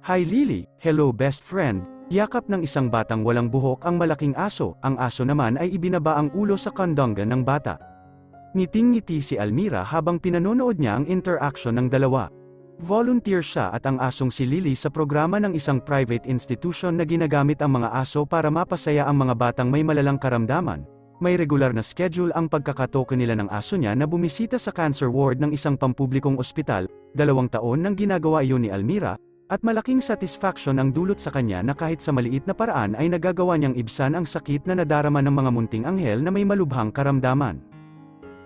Hi Lily, hello best friend. Yakap ng isang batang walang buhok ang malaking aso, ang aso naman ay ibinaba ang ulo sa kandanggan ng bata. Ngiting-ngiti si Almira habang pinanonood niya ang interaction ng dalawa. Volunteer siya at ang asong si Lily sa programa ng isang private institution na ginagamit ang mga aso para mapasaya ang mga batang may malalang karamdaman. May regular na schedule ang pagkakatoke nila ng aso niya na bumisita sa cancer ward ng isang pampublikong ospital. 2 taon nang ginagawa iyon ni Almira, at malaking satisfaction ang dulot sa kanya na kahit sa maliit na paraan ay nagagawa niyang ibsan ang sakit na nadarama ng mga munting anghel na may malubhang karamdaman.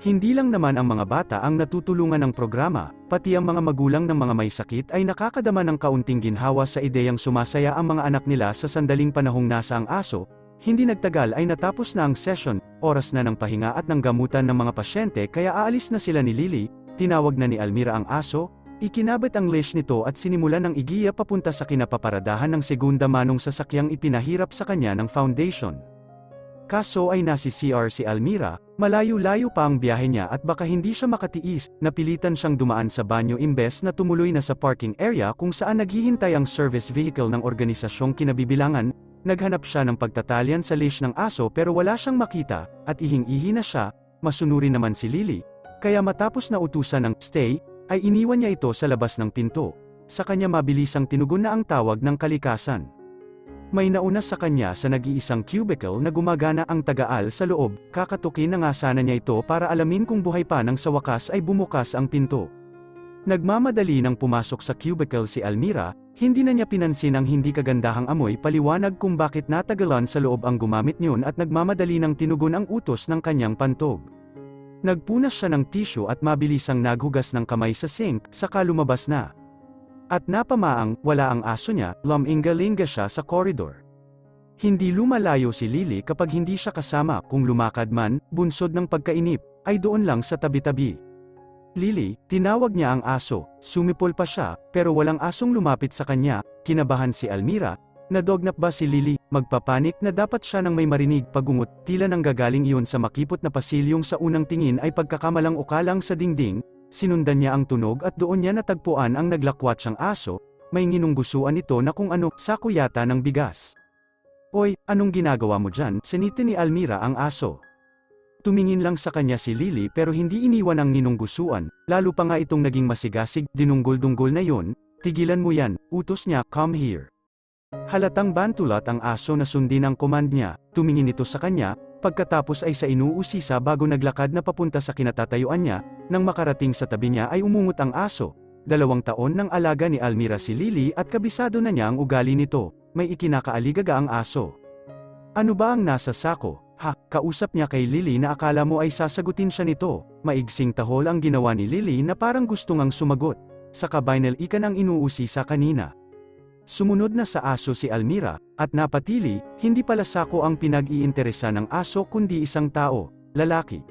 Hindi lang naman ang mga bata ang natutulungan ng programa, pati ang mga magulang ng mga may sakit ay nakakadama ng kaunting ginhawa sa ideyang sumasaya ang mga anak nila sa sandaling panahong nasa ang aso. Hindi nagtagal ay natapos na ang session, oras na ng pahinga at ng gamutan ng mga pasyente kaya aalis na sila ni Lily. Tinawag na ni Almira ang aso, ikinabit ang leash nito at sinimulan ng igiya papunta sa kinapaparadahan ng segunda manong sasakyang ipinahirap sa kanya ng foundation. Kaso ay nasi CR si Almira, malayo-layo pa ang biyahe niya at baka hindi siya makatiis, napilitan siyang dumaan sa banyo imbes na tumuloy na sa parking area kung saan naghihintay ang service vehicle ng organisasyong kinabibilangan. Naghanap siya ng pagtatalyan sa leash ng aso pero wala siyang makita, at ihing-ihi na siya, masunurin naman si Lily. Kaya matapos na utusan ng stay, ay iniwan niya ito sa labas ng pinto. Sa kanya mabilisang tinugon na ang tawag ng kalikasan. May nauna sa kanya sa nag-iisang cubicle na gumagana ang tagaal sa loob, kakatukin na nga sana niya ito para alamin kung buhay pa nang sa wakas ay bumukas ang pinto. Nagmamadali nang pumasok sa cubicle si Almira, hindi na niya pinansin ang hindi kagandahang amoy paliwanag kung bakit natagalan sa loob ang gumamit niyon at nagmamadali nang tinugon ang utos ng kanyang pantog. Nagpunas siya ng tissue at mabilisang naghugas ng kamay sa sink, saka lumabas na. At napamaang, wala ang aso niya, luminga-linga siya sa koridor. Hindi lumalayo si Lily kapag hindi siya kasama, kung lumakad man, bunsod ng pagkainip, ay doon lang sa tabi-tabi. Lily, tinawag niya ang aso, sumipol pa siya, pero walang asong lumapit sa kanya. Kinabahan si Almira, nadognap ba si Lily, magpapanik na dapat siya nang may marinig pagungot, tila nang gagaling iyon sa makipot na pasilyong sa unang tingin ay pagkakamalang ukalang sa dingding. Sinundan niya ang tunog at doon niya natagpuan ang naglakwat siyang aso, may nginunggusuan ito na kung ano, sako yata ng bigas. Oy, anong ginagawa mo dyan? Siniti ni Almira ang aso. Tumingin lang sa kanya si Lily pero hindi iniwan ang ninunggusuan, lalo pa nga itong naging masigasig, dinunggol-dunggol na yon. Tigilan mo yan, utos niya, come here. Halatang bantulat ang aso na sundin ang command niya, tumingin ito sa kanya, pagkatapos ay sa inuusisa bago naglakad na papunta sa kinatatayuan niya. Nang makarating sa tabi niya ay umungot ang aso. 2 taon nang alaga ni Almira si Lily at kabisado na niya ang ugali nito, may ikinakaaligaga ang aso. Ano ba ang nasa sako? Ha, kausap niya kay Lily na akala mo ay sasagutin siya nito. Maigsing tahol ang ginawa ni Lily na parang gusto ngang sumagot. Saka binal ikan ang inuusisa kanina. Sumunod na sa aso si Almira, at napatili, hindi pala sako ang pinag-iinteresa ng aso kundi isang tao, lalaki.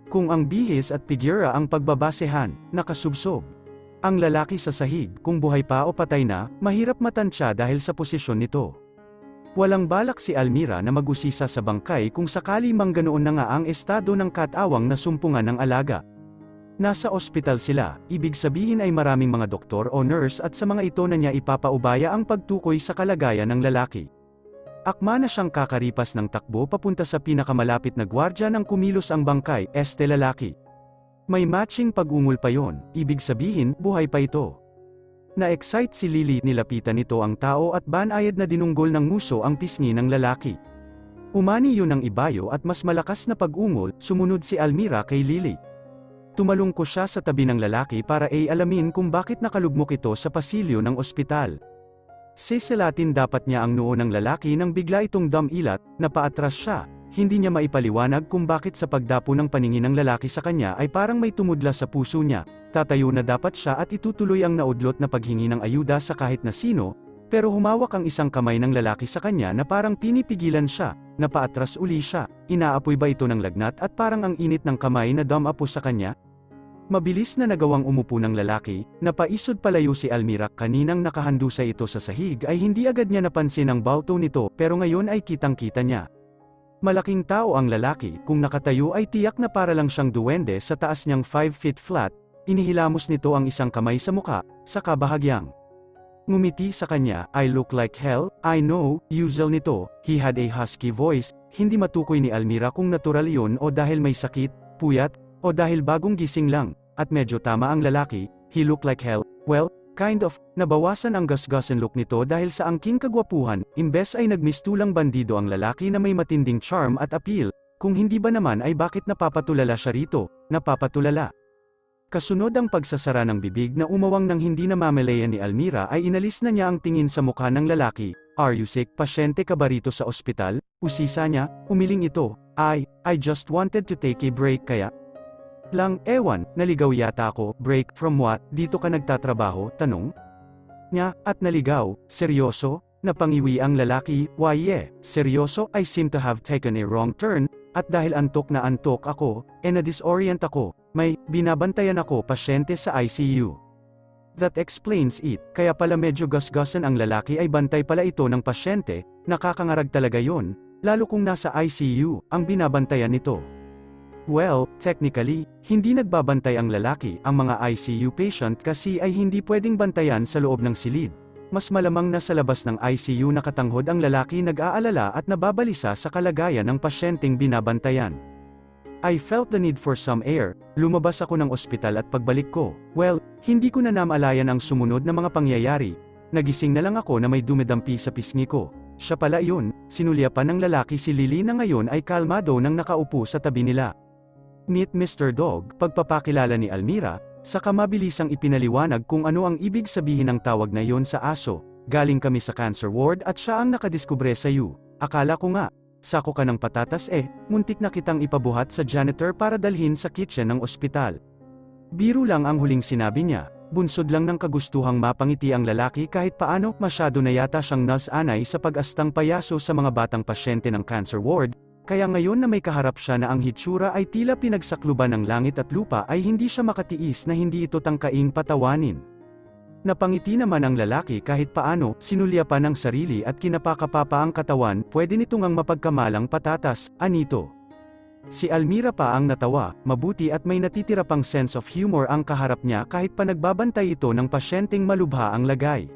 Kung ang bihis at figura ang pagbabasehan, nakasubsob. Ang lalaki sa sahig, kung buhay pa o patay na, mahirap matansya dahil sa posisyon nito. Walang balak si Almira na mag-usisa sa bangkay kung sakali mang ganoon na nga ang estado ng katawang na sumpungan ng alaga. Nasa ospital sila, ibig sabihin ay maraming mga doktor o nurse at sa mga ito na niya ipapaubaya ang pagtukoy sa kalagayan ng lalaki. Akma na siyang kakaripas ng takbo papunta sa pinakamalapit na gwardya nang kumilos ang bangkay, este lalaki. May matching pag-ungol pa yon, ibig sabihin, buhay pa ito. Na-excite si Lily, nilapitan nito ang tao at banayad na dinunggol ng nguso ang pisngi ng lalaki. Umani yun ang ibayo at mas malakas na pag-ungol, sumunod si Almira kay Lily. Tumalungko siya sa tabi ng lalaki para alamin kung bakit nakalugmok ito sa pasilyo ng ospital. Sisilatin dapat niya ang noo ng lalaki nang bigla itong dumilat, napaatras siya. Hindi niya maipaliwanag kung bakit sa pagdapo ng paningin ng lalaki sa kanya ay parang may tumudla sa puso niya. Tatayo na dapat siya at itutuloy ang naudlot na paghingi ng ayuda sa kahit na sino, pero humawak ang isang kamay ng lalaki sa kanya na parang pinipigilan siya. Napaatras uli siya. Inaapoy ba ito ng lagnat at parang ang init ng kamay na dumapo sa kanya? Mabilis na nagawang umupo ng lalaki, napaisod palayo si Almira. Kaninang nakahandusay ito sa sahig ay hindi agad niya napansin ang balto nito pero ngayon ay kitang-kita niya. Malaking tao ang lalaki, kung nakatayo ay tiyak na para lang siyang duwende sa taas niyang 5 feet flat, inihilamos nito ang isang kamay sa muka, saka bahagyang Ngumiti sa kanya, I look like hell, I know, usual nito, he had a husky voice, hindi matukoy ni Almira kung natural yun o dahil may sakit, puyat, o dahil bagong gising lang, at medyo tama ang lalaki, he looked like hell, well, kind of, nabawasan ang gasgasan look nito dahil sa angking kagwapuhan, imbes ay nagmistulang bandido ang lalaki na may matinding charm at appeal, kung hindi ba naman ay bakit napapatulala siya rito, napapatulala. Kasunod ang pagsasara ng bibig na umawang nang hindi namamalayan ni Almira ay inalis na niya ang tingin sa mukha ng lalaki. Are you sick? Pasyente ka ba rito sa ospital? Usisa niya, umiling ito. I just wanted to take a break kaya. Lang, ewan, naligaw yata ako. Break, from what? Dito ka nagtatrabaho? Tanong niya, at naligaw. Seryoso? Napangiwi ang lalaki. Why yeah, seryoso? I seem to have taken a wrong turn, at dahil antok na antok ako, na-disorient ako. May binabantayan ako pasyente sa ICU. That explains it, kaya pala medyo gasgasan ang lalaki ay bantay pala ito ng pasyente, nakakangarag talaga yon, lalo kung nasa ICU, ang binabantayan nito. Well, technically, hindi nagbabantay ang lalaki, ang mga ICU patient kasi ay hindi pwedeng bantayan sa loob ng silid. Mas malamang na sa labas ng ICU nakatanghod ang lalaki nag-aalala at nababalisa sa kalagayan ng pasyenteng binabantayan. I felt the need for some air, lumabas ako ng ospital at pagbalik ko, well, hindi ko na namalayan ang sumunod na mga pangyayari. Nagising na lang ako na may dumidampi sa pisngi ko. Siya pala yun, sinulyapan ng lalaki si Lily na ngayon ay kalmado nang nakaupo sa tabi nila. Meet Mr. Dog, pagpapakilala ni Almira, saka mabilisang ipinaliwanag kung ano ang ibig sabihin ng tawag na yon sa aso. Galing kami sa cancer ward at siya ang nakadiskubre sa iyo. Akala ko nga, sako ka ng patatas muntik na kitang ipabuhat sa janitor para dalhin sa kitchen ng ospital. Biro lang ang huling sinabi niya, bunsod lang ng kagustuhang mapangiti ang lalaki kahit paano masyado na yata siyang nas-anay sa pag-astang payaso sa mga batang pasyente ng cancer ward, kaya ngayon na may kaharap siya na ang hitsura ay tila pinagsakluban ng langit at lupa ay hindi siya makatiis na hindi ito tangkaing patawanin. Napangiti naman ang lalaki kahit paano, sinulyapan ang sarili at kinapakapapa ang katawan, pwede nito ngang mapagkamalang patatas, anito. Si Almira pa ang natawa, mabuti at may natitira pang sense of humor ang kaharap niya kahit pa nagbabantay ito ng pasyenteng malubha ang lagay.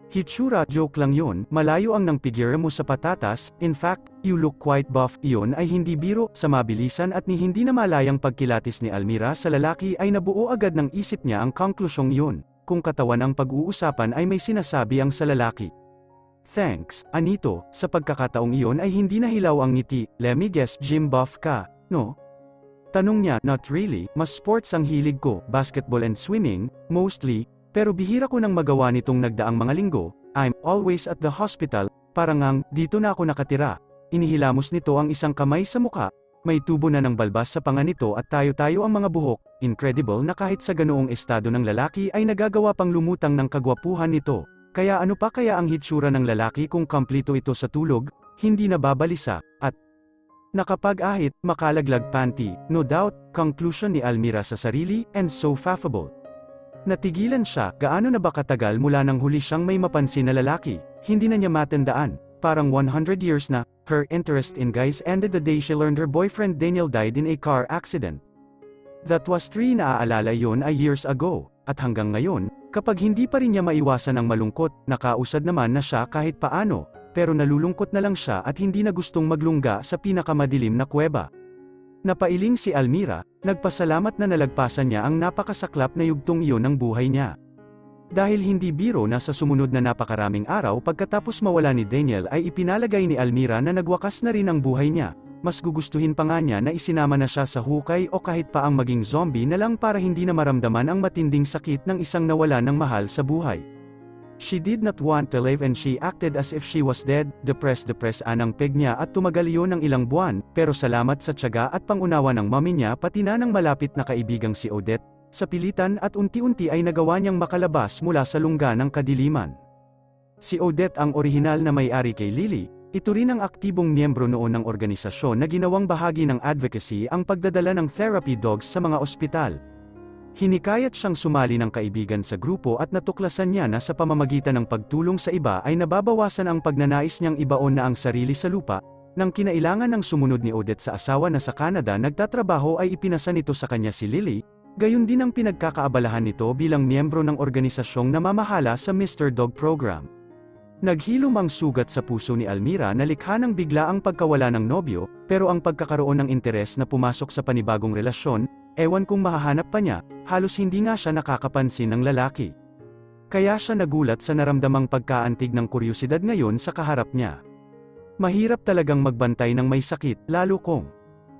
Hitsura, joke lang yun, malayo ang nang figure mo sa patatas, in fact, you look quite buff, iyon ay hindi biro, sa mabilisan at ni hindi na malayang pagkilatis ni Almira sa lalaki ay nabuo agad ng isip niya ang konklusyong yun. Kung katawan ang pag-uusapan ay may sinasabi ang sa lalaki. Thanks, anito, sa pagkakataong iyon ay hindi nahilaw ang ngiti, let me guess gym buff ka, no? Tanong niya, not really, mas sports ang hilig ko, basketball and swimming, mostly, pero bihira ko nang magawa nitong nagdaang mga linggo, I'm always at the hospital, parang ngang, dito na ako nakatira. Inihilamos nito ang isang kamay sa muka, may tubo na ng balbas sa panga nito at tayo-tayo ang mga buhok, incredible na kahit sa ganoong estado ng lalaki ay nagagawa pang lumutang ng kagwapuhan nito. Kaya ano pa kaya ang hitsura ng lalaki kung kompleto ito sa tulog, hindi nababalisa, at nakapag-ahit, makalaglag panty, no doubt, conclusion ni Almira sa sarili, and so affable. Natigilan siya, gaano na ba katagal mula nang huli siyang may mapansin na lalaki, hindi na niya matandaan, parang 100 years na. Her interest in guys ended the day she learned her boyfriend Daniel died in a car accident. That was 3 naaalala yon ay years ago, at hanggang ngayon, kapag hindi pa rin niya maiwasan ang malungkot, nakausad naman na siya kahit paano, pero nalulungkot na lang siya at hindi na gustong maglungga sa pinakamadilim na kuweba. Napailing si Almira, nagpasalamat na nalagpasan niya ang napakasaklap na yugtong iyon ng buhay niya. Dahil hindi biro na sa sumunod na napakaraming araw pagkatapos mawala ni Daniel ay ipinalagay ni Almira na nagwakas na rin ang buhay niya, mas gugustuhin pa nga niya na isinama na siya sa hukay o kahit pa ang maging zombie na lang para hindi na maramdaman ang matinding sakit ng isang nawala ng mahal sa buhay. She did not want to live and she acted as if she was dead, depressed anang peg niya at tumagal iyon ng ilang buwan, pero salamat sa tiyaga at pangunawa ng mami niya pati na ng malapit na kaibigang si Odette, sa pilitan at unti-unti ay nagawa niyang makalabas mula sa lungga ng kadiliman. Si Odette ang orihinal na may-ari kay Lily, ito rin ang aktibong miyembro noon ng organisasyon na ginawang bahagi ng advocacy ang pagdadala ng therapy dogs sa mga ospital. Hinikayat siyang sumali ng kaibigan sa grupo at natuklasan niya na sa pamamagitan ng pagtulong sa iba ay nababawasan ang pagnanais niyang ibaon na ang sarili sa lupa. Nang kinailangan ng sumunod ni Odette sa asawa na sa Canada nagtatrabaho ay ipinasa nito sa kanya si Lily, Gayon din ang pinagkakaabalahan nito bilang miyembro ng organisasyong namamahala sa Mr. Dog Program. Naghilom ang sugat sa puso ni Almira na likha ng biglaang pagkawala ng nobyo, pero ang pagkakaroon ng interes na pumasok sa panibagong relasyon, ewan kung mahahanap pa niya, halos hindi nga siya nakakapansin ng lalaki. Kaya siya nagulat sa naramdamang pagkaantig ng kuryosidad ngayon sa kaharap niya. Mahirap talagang magbantay ng may sakit, lalo kung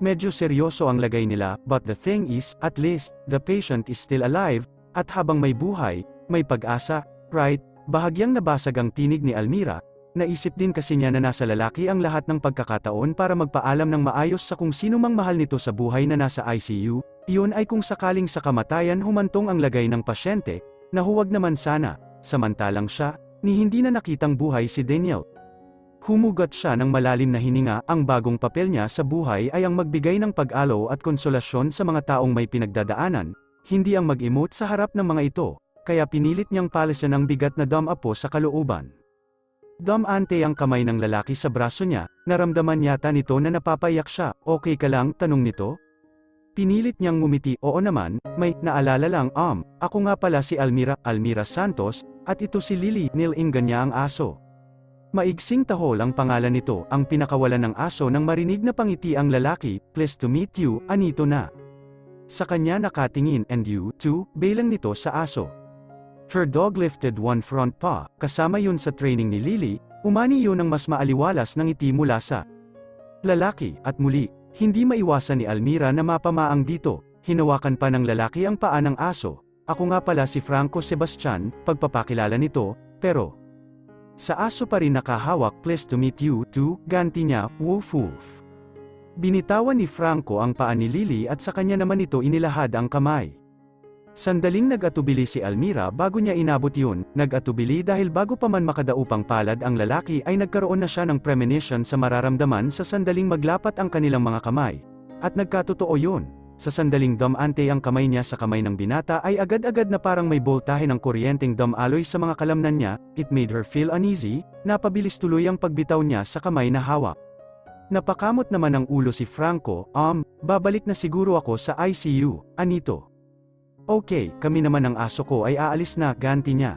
medyo seryoso ang lagay nila, but the thing is, at least, the patient is still alive, at habang may buhay, may pag-asa, right? Bahagyang nabasag ang tinig ni Almira, naisip din kasi niya na nasa lalaki ang lahat ng pagkakataon para magpaalam ng maayos sa kung sino mang mahal nito sa buhay na nasa ICU, iyon ay kung sakaling sa kamatayan humantong ang lagay ng pasyente, na huwag naman sana, samantalang siya, ni hindi na nakitang buhay si Daniel. Humugot siya ng malalim na hininga, ang bagong papel niya sa buhay ay ang magbigay ng pag-alo at konsolasyon sa mga taong may pinagdadaanan, hindi ang mag-emote sa harap ng mga ito, kaya pinilit niyang palisan ang bigat na dam-apo sa kalooban. Dam-ante ang kamay ng lalaki sa braso niya, naramdaman yata nito na napapaiyak siya, okay ka lang, tanong nito? Pinilit niyang ngumiti, oo naman, may, naalala lang, ako nga pala si Almira Santos, at ito si Lily, nilingan niya ang aso. Maigsing tahol ang pangalan nito, ang pinakawalan ng aso nang marinig na pangiti ang lalaki, pleased to meet you, anito na. Sa kanya nakatingin, and you, too, bilang nito sa aso. Her dog lifted one front paw, kasama yun sa training ni Lily, umani yun ng mas maaliwalas ng ngiti mula sa lalaki, at muli, hindi maiwasan ni Almira na mapamaang dito, hinawakan pa ng lalaki ang paa ng aso, ako nga pala si Franco Sebastian, pagpapakilala nito, pero sa aso pa rin nakahawak, pleased to meet you, too, ganti niya, woof woof. Binitawan ni Franco ang paa ni Lily at sa kanya naman ito inilahad ang kamay. Sandaling nag-atubili si Almira bago niya inabot yun, nag-atubili dahil bago pa man makadaupang palad ang lalaki ay nagkaroon na siya ng premonition sa mararamdaman sa sandaling maglapat ang kanilang mga kamay. At nagkatotoo yun. Sa sandaling dam-ante ang kamay niya sa kamay ng binata ay agad-agad na parang may boltahe ng kuryenteng dam-aloy sa mga kalamnan niya, it made her feel uneasy, napabilis tuloy ang pagbitaw niya sa kamay na hawak. Napakamot naman ang ulo si Franco, babalik na siguro ako sa ICU, anito. Okay, kami naman ng aso ko ay aalis na, ganti niya.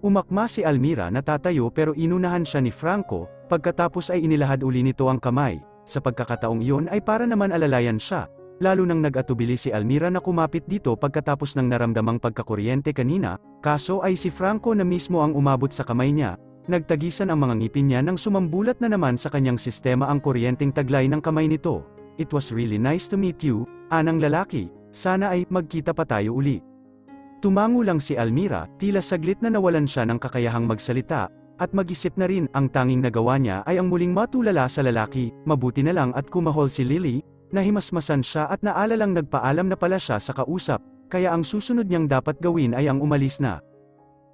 Umakma si Almira na tatayo pero inunahan siya ni Franco, pagkatapos ay inilahad uli nito ang kamay, sa pagkakataong iyon ay para naman alalayan siya. Lalo nang nag-atubili si Almira na kumapit dito pagkatapos ng naramdamang pagkakuryente kanina, kaso ay si Franco na mismo ang umabot sa kamay niya, nagtagisan ang mga ngipin niya nang sumambulat na naman sa kanyang sistema ang kuryenteng taglay ng kamay nito. It was really nice to meet you, anang lalaki, sana ay magkita pa tayo uli. Tumango lang si Almira, tila saglit na nawalan siya ng kakayahang magsalita, at mag-isip na rin, ang tanging nagawa niya ay ang muling matulala sa lalaki, mabuti na lang at kumahol si Lily, nahimasmasan siya at naalalang nagpaalam na pala siya sa kausap, kaya ang susunod niyang dapat gawin ay ang umalis na.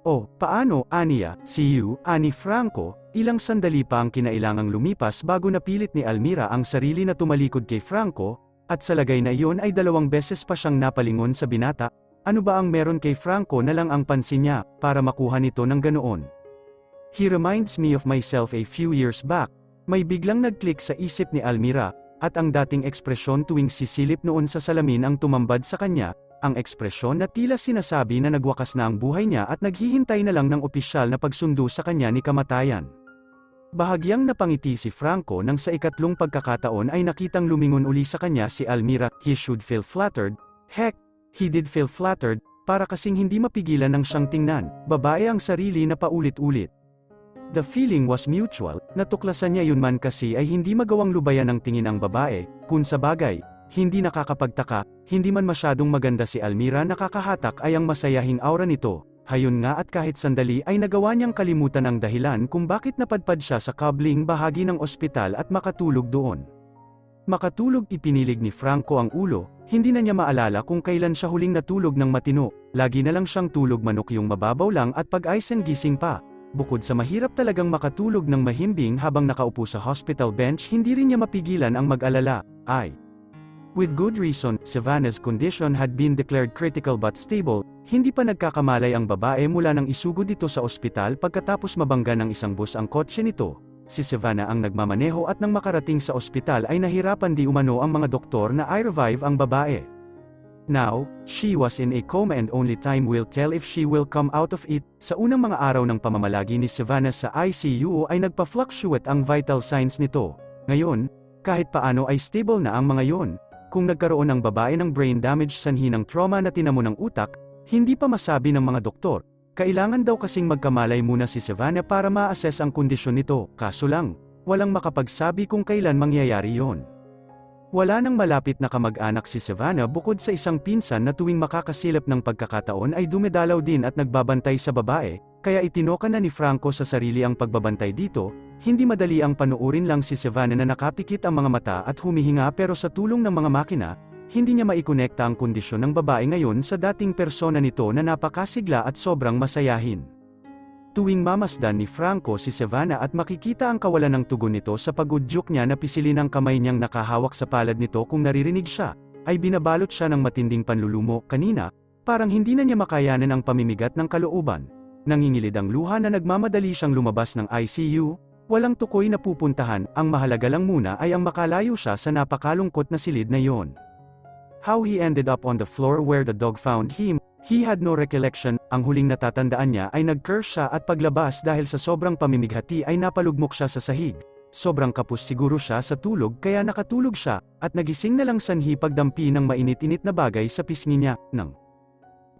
Oh, paano, Ania, see you, ani Franco, ilang sandali pa ang kinailangang lumipas bago napilit ni Almira ang sarili na tumalikod kay Franco, at sa lagay na iyon ay 2 beses pa siyang napalingon sa binata, ano ba ang meron kay Franco na lang ang pansin niya, para makuha nito ng ganoon. He reminds me of myself a few years back, may biglang nag-click sa isip ni Almira, at ang dating ekspresyon tuwing sisilip noon sa salamin ang tumambad sa kanya, ang ekspresyon na tila sinasabi na nagwakas na ang buhay niya at naghihintay na lang ng opisyal na pagsundo sa kanya ni kamatayan. Bahagyang napangiti si Franco nang sa ikatlong pagkakataon ay nakitang lumingon uli sa kanya si Almira, he should feel flattered, heck, he did feel flattered, para kasing hindi mapigilan ng siyang tingnan, babae ang sarili na paulit-ulit. The feeling was mutual, natuklasan niya yun man kasi ay hindi magawang lubayan ng tingin ang babae, kung sa bagay, hindi nakakapagtaka, hindi man masyadong maganda si Almira nakakahatak ay ang masayahing aura nito, hayon nga at kahit sandali ay nagawa niyang kalimutan ang dahilan kung bakit napadpad siya sa kabling bahagi ng ospital at makatulog doon. Makatulog ipinilig ni Franco ang ulo, hindi na niya maalala kung kailan siya huling natulog ng matino, lagi na lang siyang tulog manok yung mababaw lang at pag-ayos gising pa. Bukod sa mahirap talagang makatulog ng mahimbing habang nakaupo sa hospital bench, hindi rin niya mapigilan ang mag-alala, ay. With good reason, Savannah's condition had been declared critical but stable, hindi pa nagkakamalay ang babae mula nang isugod dito sa ospital pagkatapos mabangga ng isang bus ang kotse nito. Si Savannah ang nagmamaneho at nang makarating sa ospital ay nahirapan di umano ang mga doktor na i-revive ang babae. Now, she was in a coma and only time will tell if she will come out of it. Sa unang mga araw ng pamamalagi ni Savannah sa ICU ay nagpa-fluctuate ang vital signs nito. Ngayon, kahit paano ay stable na ang mga yon. Kung nagkaroon ang babae ng brain damage sanhi ng trauma na tinamo ng utak, hindi pa masabi ng mga doktor. Kailangan daw kasing magkamalay muna si Savannah para ma-assess ang kondisyon nito, kaso lang, walang makapagsabi kung kailan mangyayari yon. Wala nang malapit na kamag-anak si Savannah bukod sa isang pinsan na tuwing makakasilap ng pagkakataon ay dumedalaw din at nagbabantay sa babae, kaya itinoka na ni Franco sa sarili ang pagbabantay dito. Hindi madali ang panuurin lang si Savannah na nakapikit ang mga mata at humihinga pero sa tulong ng mga makina, hindi niya maikonekta ang kondisyon ng babae ngayon sa dating persona nito na napakasigla at sobrang masayahin. Tuwing mamasdan ni Franco si Savannah at makikita ang kawalan ng tugon nito sa pagudyok niya na pisilin ang kamay niyang nakahawak sa palad nito kung naririnig siya, ay binabalot siya ng matinding panlulumo. Kanina, parang hindi na niya makayanan ang pamimigat ng kalooban. Nangingilid ang luha na nagmamadali siyang lumabas ng ICU, walang tukoy na pupuntahan, ang mahalaga lang muna ay ang makalayo siya sa napakalungkot na silid na yon. How he ended up on the floor where the dog found him, he had no recollection. Ang huling natatandaan niya ay nag-curse siya at paglabas dahil sa sobrang pamimighati ay napalugmok siya sa sahig. Sobrang kapos siguro siya sa tulog kaya nakatulog siya, at nagising na lang sanhi pagdampi ng mainit-init na bagay sa pisngi niya. Nang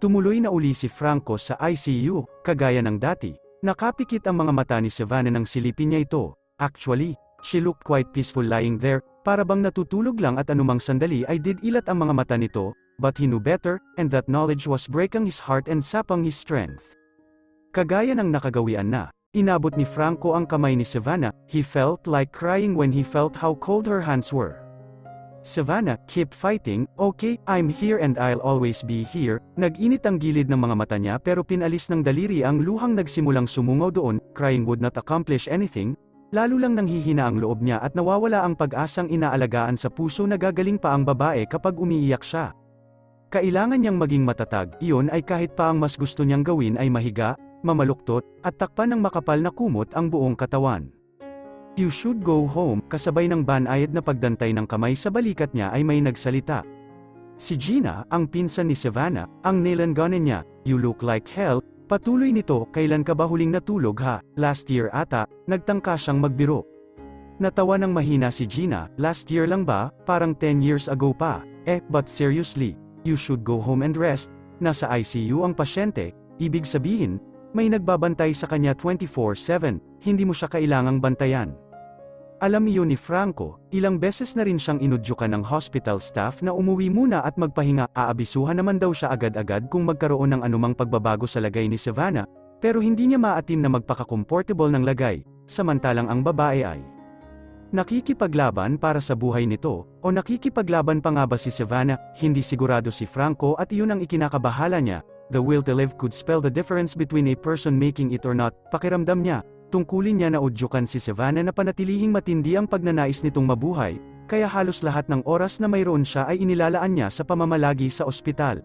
tumuloy na uli si Franco sa ICU, kagaya ng dati, nakapikit ang mga mata ni Savannah nang silipin niya ito. Actually, she looked quite peaceful lying there, para bang natutulog lang at anumang sandali ay didilat ang mga mata nito. But he knew better, and that knowledge was breaking his heart and sapang his strength. Kagaya ng nakagawian na, inabot ni Franco ang kamay ni Savannah. He felt like crying when he felt how cold her hands were. Savannah, keep fighting, okay, I'm here and I'll always be here. Nag-init ang gilid ng mga mata niya pero pinalis ng daliri ang luhang nagsimulang sumungaw doon. Crying would not accomplish anything, lalo lang nanghihina ang loob niya at nawawala ang pag-asang inaalagaan sa puso na gagaling pa ang babae kapag umiiyak siya. Kailangan niyang maging matatag, iyon ay kahit pa ang mas gusto niyang gawin ay mahiga, mamaluktot, at takpan ng makapal na kumot ang buong katawan. You should go home, kasabay ng banayad na pagdantay ng kamay sa balikat niya ay may nagsalita. Si Gina, ang pinsan ni Savannah, ang nilanganin niya. You look like hell. Patuloy nito, kailan ka ba huling natulog ha? Last year ata. Nagtangka siyang magbiro. Natawa ng mahina si Gina. Last year lang ba? Parang 10 years ago pa. But seriously, you should go home and rest. Nasa ICU ang pasyente, ibig sabihin, may nagbabantay sa kanya 24/7, hindi mo siya kailangang bantayan. Alam iyon ni Franco, ilang beses na rin siyang inudyukan ng hospital staff na umuwi muna at magpahinga. Aabisuhan naman daw siya agad-agad kung magkaroon ng anumang pagbabago sa lagay ni Savannah, pero hindi niya maatim na magpaka-comfortable ng lagay, samantalang ang babae ay nakikipaglaban para sa buhay nito, o nakikipaglaban pa nga ba si Savannah? Hindi sigurado si Franco at iyon ang ikinakabahala niya. The will to live could spell the difference between a person making it or not. Pakiramdam niya, tungkulin niya na udyukan si Savannah na panatilihing matindi ang pagnanais nitong mabuhay, kaya halos lahat ng oras na mayroon siya ay inilalaan niya sa pamamalagi sa ospital.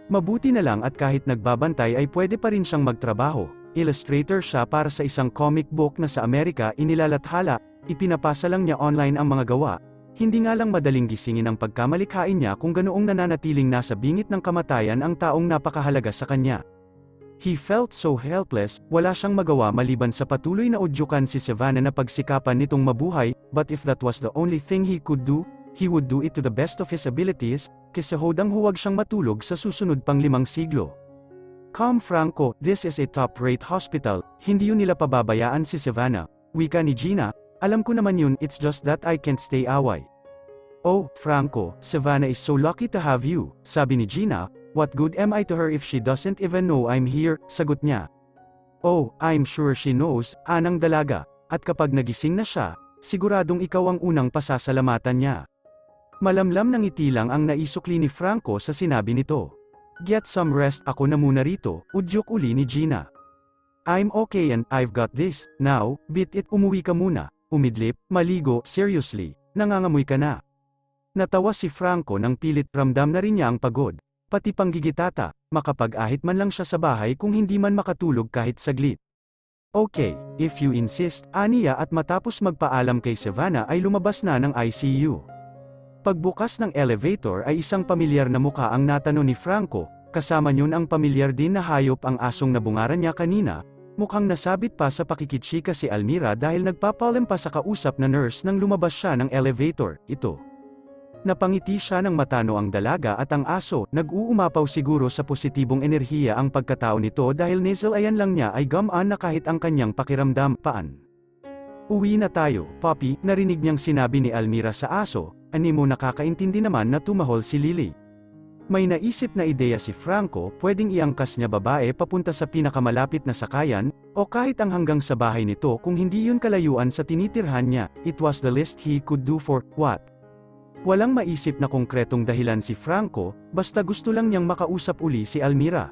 Mabuti na lang at kahit nagbabantay ay pwede pa rin siyang magtrabaho. Illustrator siya para sa isang comic book na sa Amerika inilalathala. Ipinapasa lang niya online ang mga gawa. Hindi nga lang madaling gisingin ang pagkamalikhain niya kung ganoong nananatiling nasa bingit ng kamatayan ang taong napakahalaga sa kanya. He felt so helpless, wala siyang magawa maliban sa patuloy na udyukan si Savannah na pagsikapan nitong mabuhay, but if that was the only thing he could do, he would do it to the best of his abilities, kaysa hodang huwag siyang matulog sa susunod pang 5 siglo. Calm Franco, this is a top-rate hospital, hindi yun nila pababayaan si Savannah. Wika ni Gina, alam ko naman yun, it's just that I can't stay away. Oh, Franco, Savannah is so lucky to have you, sabi ni Gina. What good am I to her if she doesn't even know I'm here, sagot niya. Oh, I'm sure she knows, anang dalaga, at kapag nagising na siya, siguradong ikaw ang unang pasasalamatan niya. Malamlam ng ngiti lang ang naisukli ni Franco sa sinabi nito. Get some rest, ako na muna rito, udyok uli ni Gina. I'm okay and I've got this, now, beat it, umuwi ka muna. Umidlip, maligo, seriously, nangangamoy ka na. Natawa si Franco nang pilit ramdam na rin niya ang pagod. Pati panggigitata, makapag-ahit man lang siya sa bahay kung hindi man makatulog kahit saglit. Okay, if you insist, aniya at matapos magpaalam kay Savannah ay lumabas na ng ICU. Pagbukas ng elevator ay isang pamilyar na muka ang natano ni Franco, kasama niyon ang pamilyar din na hayop ang asong nabungaran niya kanina. Mukhang nasabit pa sa pakikitsika si Almira dahil nagpapalimpa sa kausap na nurse nang lumabas siya ng elevator. Ito. Napangiti siya ng matano ang dalaga at ang aso, nag-uumapaw siguro sa positibong enerhiya ang pagkatao nito dahil nisalayan lang niya ay gamaan na kahit ang kanyang pakiramdam. Paan? Uwi na tayo, Poppy, narinig niyang sinabi ni Almira sa aso, animo nakakaintindi naman na tumahol si Lily. May naisip na ideya si Franco, pwedeng iangkas niya babae papunta sa pinakamalapit na sakayan, o kahit ang hanggang sa bahay nito kung hindi yun kalayuan sa tinitirhan niya. It was the least he could do for what? Walang maisip na konkretong dahilan si Franco, basta gusto lang niyang makausap uli si Almira.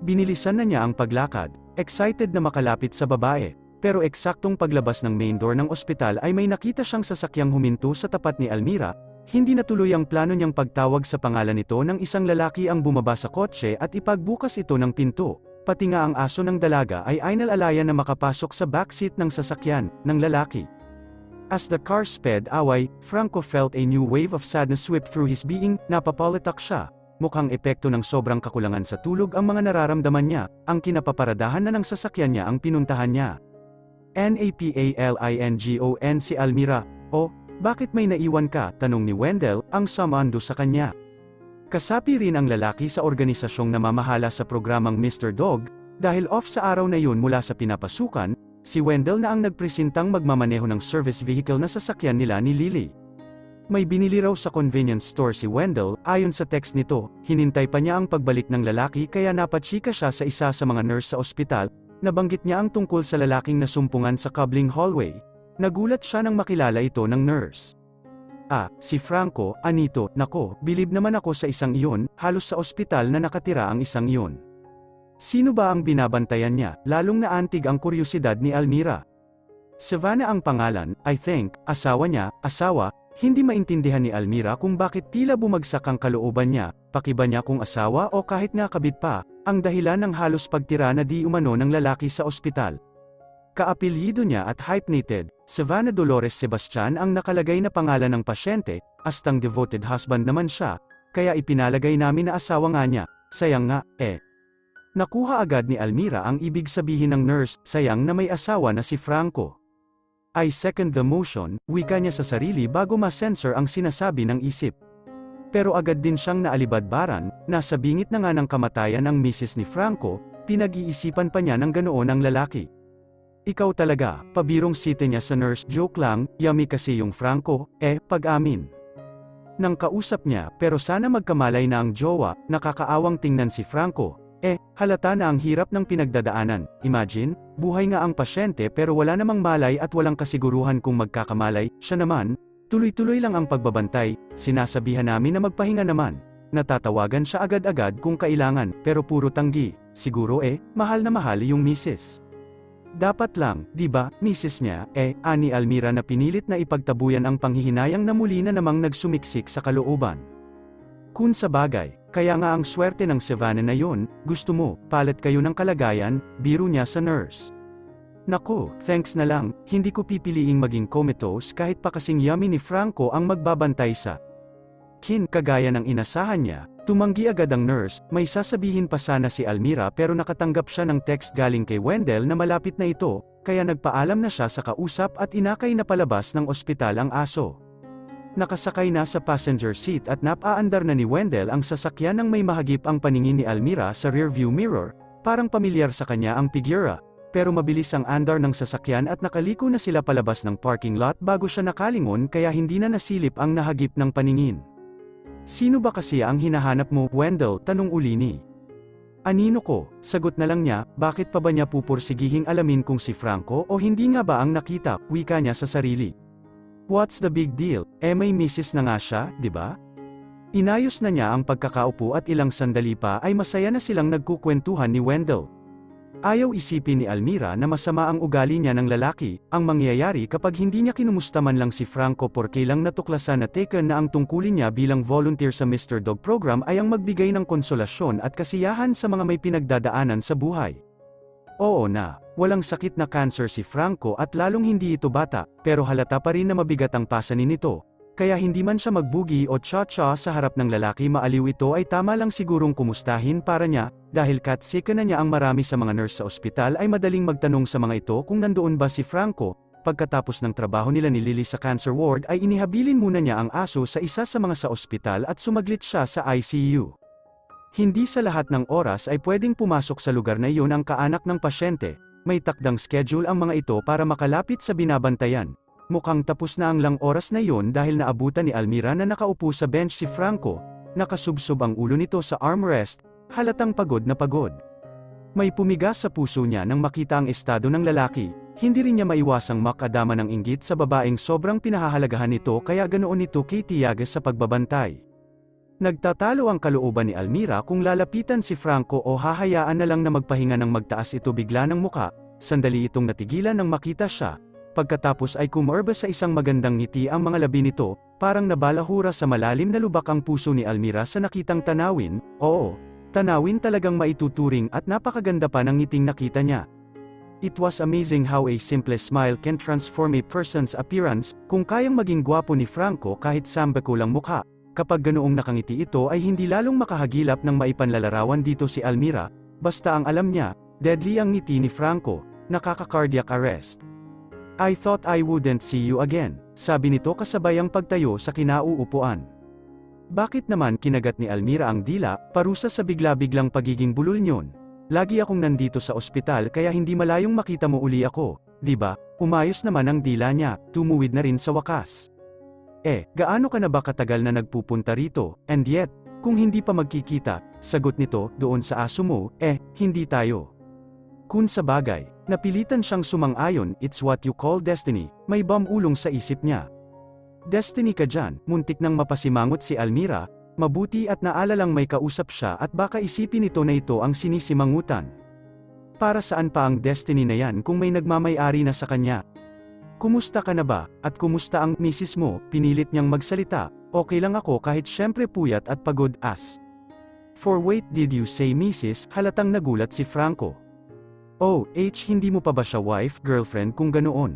Binilisan na niya ang paglakad, excited na makalapit sa babae, pero eksaktong paglabas ng main door ng ospital ay may nakita siyang sasakyang huminto sa tapat ni Almira. Hindi natuloy ang plano niyang pagtawag sa pangalan nito ng isang lalaki ang bumaba sa kotse at ipagbukas ito ng pinto, pati nga ang aso ng dalaga ay inalalayan na makapasok sa backseat ng sasakyan ng lalaki. As the car sped away, Franco felt a new wave of sadness sweep through his being. Napapalitak siya. Mukhang epekto ng sobrang kakulangan sa tulog ang mga nararamdaman niya, ang kinapaparadahan na ng sasakyan niya ang pinuntahan niya. Napalingon si Almira. "Oh, bakit may naiwan ka?" tanong ni Wendell, ang sumando sa kanya. Kasapi rin ang lalaki sa organisasyong namamahala sa programang Mr. Dog, dahil off sa araw na yun mula sa pinapasukan, si Wendell na ang nagpresentang magmamaneho ng service vehicle na sasakyan nila ni Lily. May binili raw sa convenience store si Wendell, ayon sa text nito, hinintay pa niya ang pagbalik ng lalaki kaya napachika siya sa isa sa mga nurse sa ospital, nabanggit niya ang tungkol sa lalaking nasumpungan sa cobbling hallway. Nagulat siya nang makilala ito ng nurse. "Ah, si Franco, anito, nako, bilib naman ako sa isang iyon, halos sa ospital na nakatira ang isang iyon." Sino ba ang binabantayan niya? Lalong naantig ang kuryosidad ni Almira. Savannah ang pangalan, I think, asawa niya, asawa. Hindi maintindihan ni Almira kung bakit tila bumagsak ang kalooban niya, pakiba niya kung asawa o kahit nga kabit pa, ang dahilan ng halos pagtira na di umano ng lalaki sa ospital. Kaapelyido niya at hyphenated, Savannah Dolores Sebastian ang nakalagay na pangalan ng pasyente, astang devoted husband naman siya, kaya ipinalagay namin na asawa nga niya, sayang nga, Nakuha agad ni Almira ang ibig sabihin ng nurse, sayang na may asawa na si Franco. "I second the motion," wika niya sa sarili bago ma-censor ang sinasabi ng isip. Pero agad din siyang naalibadbaran, nasa bingit na nga ng kamatayan ang misis ni Franco, pinag-iisipan pa niya ng ganoon ang lalaki. "Ikaw talaga," pabirong site niya sa nurse, joke lang, yummy kasi yung Franco, pag-amin. Nang kausap niya, pero sana magkamalay na ang jowa, nakakaawang tingnan si Franco. Halata na ang hirap ng pinagdadaanan. Imagine, buhay nga ang pasyente pero wala namang malay at walang kasiguruhan kung magkakamalay. Siya naman, tuloy-tuloy lang ang pagbabantay, sinasabihan namin na magpahinga naman. Natatawagan siya agad-agad kung kailangan, pero puro tanggi. Siguro mahal na mahal yung misis. Dapat lang, di ba, misis niya, ani Almira na pinilit na ipagtabuyan ang panghihinayang na muli na namang nagsumiksik sa kalooban. Kung sa bagay, kaya nga ang swerte ng Savannah na yon, gusto mo, palit kayo ng kalagayan, biro niya sa nurse. "Nako, thanks na lang, hindi ko pipiliing maging comatose kahit pa kasing yummy ni Franco ang magbabantay sa kin." Kagaya ng inasahan niya, tumanggi agad ang nurse. May sasabihin pa sana si Almira pero nakatanggap siya ng text galing kay Wendell na malapit na ito, kaya nagpaalam na siya sa kausap at inakay na palabas ng ospital ang aso. Nakasakay na sa passenger seat at napaandar na ni Wendell ang sasakyan nang may mahagip ang paningin ni Almira sa rearview mirror, parang pamilyar sa kanya ang figura, pero mabilis ang andar ng sasakyan at nakaliko na sila palabas ng parking lot bago siya nakalingon kaya hindi na nasilip ang nahagip ng paningin. "Sino ba kasi ang hinahanap mo, Wendell?" tanong uli ni Anino ko. Sagot na lang niya, bakit pa ba niya pupursigihing alamin kung si Franco o hindi nga ba ang nakita, wika niya sa sarili. "What's the big deal, may misis na nga siya, di ba?" Inayos na niya ang pagkakaupo at ilang sandali pa ay masaya na silang nagkukwentuhan ni Wendell. Ayaw isipin ni Almira na masama ang ugali niya ng lalaki, ang mangyayari kapag hindi niya kinumusta man lang si Franco porke lang natuklasan na taken na ang tungkulin niya bilang volunteer sa Mr. Dog program ay ang magbigay ng konsolasyon at kasiyahan sa mga may pinagdadaanan sa buhay. Oo na, walang sakit na cancer si Franco at lalong hindi ito bata, pero halata pa rin na mabigat ang pasanin nito. Kaya hindi man siya magbugi o cha-cha sa harap ng lalaki maaliw ito ay tama lang sigurong kumustahin para niya, dahil katsika na niya ang marami sa mga nurse sa ospital ay madaling magtanong sa mga ito kung nandoon ba si Franco. Pagkatapos ng trabaho nila ni Lily sa cancer ward ay inihabilin muna niya ang aso sa isa sa mga sa ospital at sumaglit siya sa ICU. Hindi sa lahat ng oras ay pwedeng pumasok sa lugar na iyon ang kaanak ng pasyente, may takdang schedule ang mga ito para makalapit sa binabantayan. Mukhang tapos na ang lang oras na iyon dahil naabutan ni Almira na nakaupo sa bench si Franco, nakasubsob ang ulo nito sa armrest, halatang pagod na pagod. May pumigas sa puso niya nang makita ang estado ng lalaki, hindi rin niya maiwasang makadama ng inggit sa babaeng sobrang pinahahalagahan nito kaya ganoon nito kitiyagas sa pagbabantay. Nagtatalo ang kalooban ni Almira kung lalapitan si Franco o hahayaan na lang na magpahinga ng magtaas ito bigla ng muka, sandali itong natigilan nang makita siya. Pagkatapos ay kumarba sa isang magandang ngiti ang mga labi nito, parang nabalahura sa malalim na lubak ang puso ni Almira sa nakitang tanawin, oo, tanawin talagang maituturing at napakaganda pa ng ngiting nakita niya. It was amazing how a simple smile can transform a person's appearance, kung kayang maging gwapo ni Franco kahit sambako lang mukha. Kapag ganoong nakangiti ito ay hindi lalong makahagilap ng maipanlalarawan dito si Almira, basta ang alam niya, deadly ang ngiti ni Franco, nakaka-cardiac arrest. I thought I wouldn't see you again, sabi nito kasabay ang pagtayo sa kinauupuan. Bakit naman kinagat ni Almira ang dila, parusa sa bigla-biglang pagiging bulol niyon? Lagi akong nandito sa ospital kaya hindi malayong makita mo uli ako, di ba? Umayos naman ang dila niya, tumuwid na rin sa wakas. Gaano ka na ba katagal na nagpupunta rito, and yet, kung hindi pa magkikita, sagot nito, doon sa aso mo, hindi tayo. Kung sa bagay, napilitan siyang sumang-ayon, it's what you call destiny, may bamulong sa isip niya. Destiny ka dyan, muntik nang mapasimangot si Almira, mabuti at naalalang may kausap siya at baka isipin nito na ito ang sinisimangutan. Para saan pa ang destiny na yan kung may nagmamay-ari na sa kanya? Kumusta ka na ba, at kumusta ang misis mo, pinilit niyang magsalita, okay lang ako kahit syempre puyat at pagod as. For wait did you say misis, halatang nagulat si Franco. Oh, hindi mo pa ba siya wife, girlfriend kung ganoon?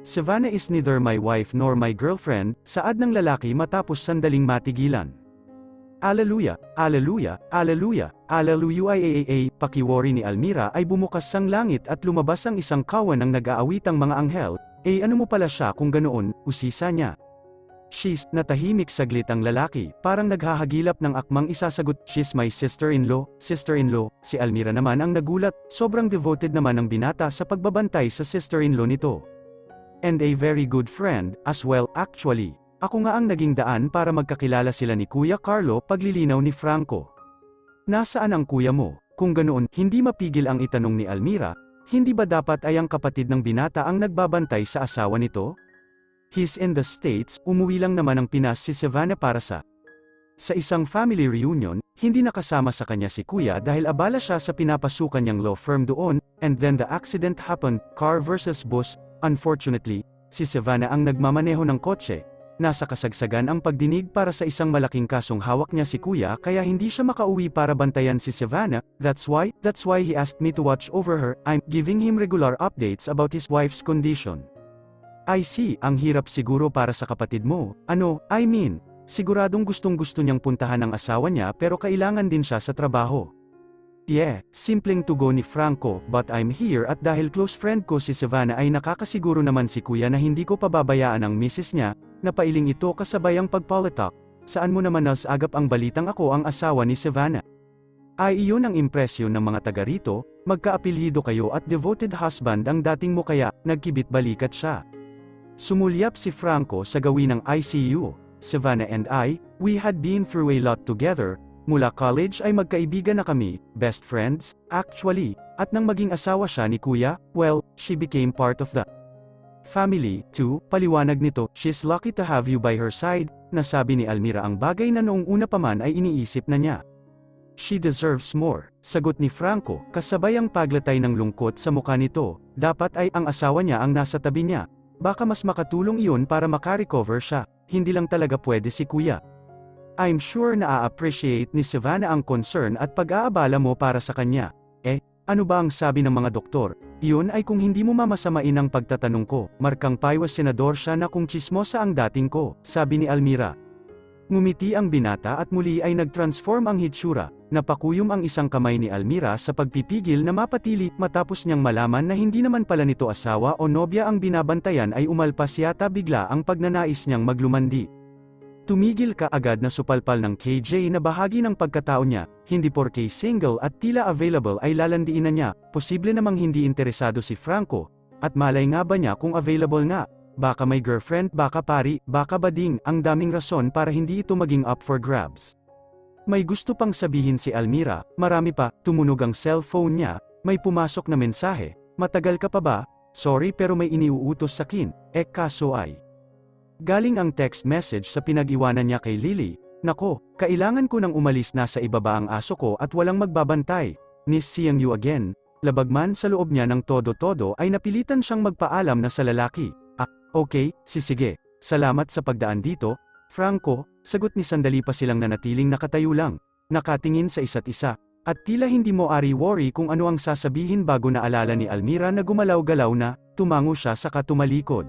Savannah is neither my wife nor my girlfriend, saad ng lalaki matapos sandaling matigilan. Alleluia, alleluia, alleluia, alleluia, pakiwori ni Almira ay bumukas sang langit at lumabas ang isang kawan ng nag-aawitang mga anghel, ano mo pala siya kung ganoon, usisa niya. She's, natahimik saglit ang lalaki, parang naghahagilap ng akmang isasagot, she's my sister-in-law, si Almira naman ang nagulat, sobrang devoted naman ng binata sa pagbabantay sa sister-in-law nito. And a very good friend, as well, actually. Ako nga ang naging daan para magkakilala sila ni Kuya Carlo, paglilinaw ni Franco. Nasaan ang kuya mo? Kung ganoon, hindi mapigil ang itanong ni Almira, hindi ba dapat ay ang kapatid ng binata ang nagbabantay sa asawa nito? He's in the States, umuwi lang naman ng Pinas si Savannah para sa isang family reunion, hindi nakasama sa kanya si Kuya dahil abala siya sa pinapasukan niyang law firm doon, and then the accident happened, car versus bus, unfortunately, si Savannah ang nagmamaneho ng kotse, nasa kasagsagan ang pagdinig para sa isang malaking kasong hawak niya si Kuya kaya hindi siya makauwi para bantayan si Savannah, that's why he asked me to watch over her, I'm giving him regular updates about his wife's condition. I see, ang hirap siguro para sa kapatid mo, siguradong gustong-gusto niyang puntahan ang asawa niya pero kailangan din siya sa trabaho. Yeah, simpleng tugon ni Franco, but I'm here at dahil close friend ko si Savannah ay nakakasiguro naman si Kuya na hindi ko pababayaan ang misis niya, napailing ito kasabay ang pagpolitak, saan mo naman nasagap ang balitang ako ang asawa ni Savannah? Ay iyon ang impresyon ng mga taga rito, magkaapelyido kayo at devoted husband ang dating mo kaya, nagkibit balikat siya. Sumulyap si Franco sa gawin ng ICU, Savannah and I, we had been through a lot together, mula college ay magkaibigan na kami, best friends, actually, at nang maging asawa siya ni Kuya, well, she became part of the family, too, paliwanag nito, she's lucky to have you by her side, nasabi ni Almira ang bagay na noong una pa man ay iniisip na niya. She deserves more, sagot ni Franco, kasabay ang paglatay ng lungkot sa mukha nito, dapat ay ang asawa niya ang nasa tabi niya. Baka mas makatulong iyon para makarecover siya, hindi lang talaga pwede si Kuya. I'm sure na a-appreciate ni Savannah ang concern at pag-aabala mo para sa kanya. Ano ba ang sabi ng mga doktor? Iyon ay kung hindi mo mamasamain ang pagtatanong ko, markang paywas senador siya na kung tsismosa ang dating ko, sabi ni Almira. Ngumiti ang binata at muli ay nag-transform ang hitsura, napakuyom ang isang kamay ni Almira sa pagpipigil na mapatili, matapos niyang malaman na hindi naman pala nito asawa o nobya ang binabantayan ay umalpas yata bigla ang pagnanais niyang maglumandi. Tumigil ka agad na supalpal ng KJ na bahagi ng pagkatao niya, hindi porke single at tila available ay lalandiin na niya, posible namang hindi interesado si Franco, at malay nga ba niya kung available nga. Baka may girlfriend, baka pari, baka bading, ang daming rason para hindi ito maging up for grabs. May gusto pang sabihin si Almira, marami pa, tumunog ang cellphone niya, may pumasok na mensahe, matagal ka pa ba? Sorry pero may iniuutos sakin, kaso ay. Galing ang text message sa pinag-iwanan niya kay Lily, nako, kailangan ko nang umalis na sa ibaba ang aso ko at walang magbabantay, miss seeing you again. Labagman sa loob niya ng todo-todo ay napilitan siyang magpaalam na sa lalaki. Okay, sige. Salamat sa pagdaan dito, Franco, sagot ni sandali pa silang nanatiling nakatayo lang, nakatingin sa isa't isa, at tila hindi mo ari-worry kung ano ang sasabihin bago naalala ni Almira na gumalaw-galaw na, tumango siya sa katumalikod.